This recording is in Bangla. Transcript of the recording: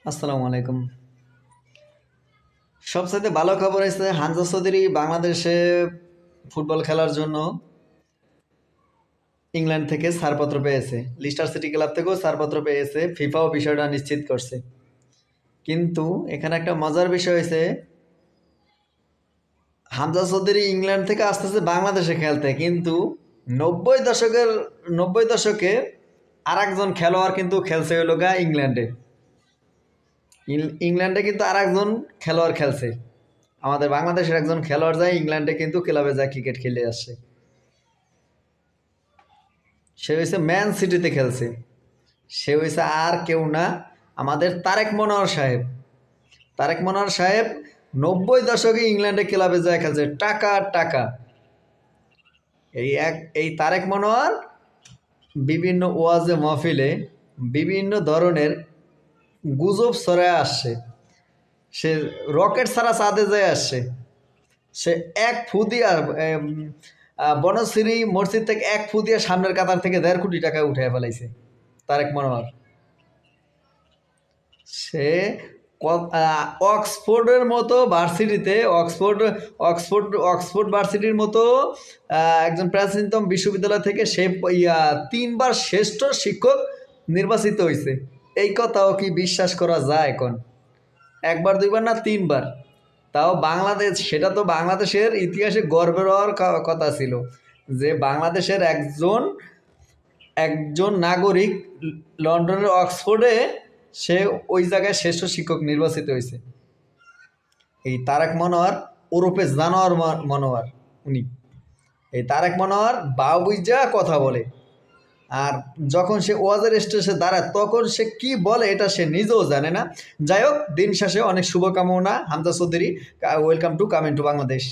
আসসালামু আলাইকুম। সবচাইতে ভালো খবর হয়েছে হামজা চৌধুরী বাংলাদেশে ফুটবল খেলার জন্য ইংল্যান্ড থেকে ছাড়পত্র পেয়েছে। লিস্টার সিটি ক্লাব থেকেও ছাড়পত্র পেয়েছে। ফিফাও বিষয়টা নিশ্চিত করছে। কিন্তু এখানে একটা মজার বিষয় হয়েছে, হামজা চৌধুরী ইংল্যান্ড থেকে আসতেছে বাংলাদেশে খেলতে, কিন্তু 90 দশকে আর একজন খেলোয়াড় কিন্তু খেলছে হইল গা ইংল্যান্ডে। ইংল্যান্ডে কিন্তু আর একজন খেলোয়াড় খেলছে। আমাদের বাংলাদেশের একজন খেলোয়াড় যায় ইংল্যান্ডে, কিন্তু ক্লাবে যায় ক্রিকেট খেলে আসছে। সে হয়েছে ম্যান সিটিতে খেলছে। সে হয়েছে আর কেউ না, আমাদের তারেক মনোহর সাহেব। তারেক মনোহর সাহেব 90 দশকে ইংল্যান্ডে ক্লাবে যায় খেলছে, টাকা টাকা। এই তারেক মনোহর বিভিন্ন ওয়াজে মহফিলে বিভিন্ন ধরনের গুজব ছড়ায় আসছে। সে রকেট ছাড়া চাঁদে যায় আসছে। সে এক ফু দিয়া বনশ্রী মসজিদ থেকে এক ফু দিয়ে সামনের কাতার থেকে 1.5 কোটি টাকা উঠে ফেলাইছে তারেক মনোহর। সে অক্সফোর্ডের মতো ভার্সিটিতে অক্সফোর্ড ভার্সিটির মতো একজন প্রাচীনতম বিশ্ববিদ্যালয় থেকে সে 3বার শ্রেষ্ঠ শিক্ষক নির্বাচিত হয়েছে। এই কথাও কি বিশ্বাস করা যায় এখন? 1বার 2বার না 3বার, তাও বাংলাদেশ। সেটা তো বাংলাদেশের ইতিহাসে গর্বের হওয়ার কথা ছিল যে বাংলাদেশের একজন একজন নাগরিক লন্ডনের অক্সফোর্ডে সে ওই জায়গায় শ্রেষ্ঠ শিক্ষক নির্বাচিত হয়েছে। এই তারেক মনোহর ওরফে জানোয়ার মনোহর, উনি এই তারেক মনোহর বাবুইজা কথা বলে। আর যখন সে ওয়াজের স্টেজে দাঁড়ায় তখন সে কি বলে এটা সে নিজেও জানে না। যাই হোক, দিন শেষে অনেক শুভকামনা Hamza Chowdhury. Welcome to coming to Bangladesh.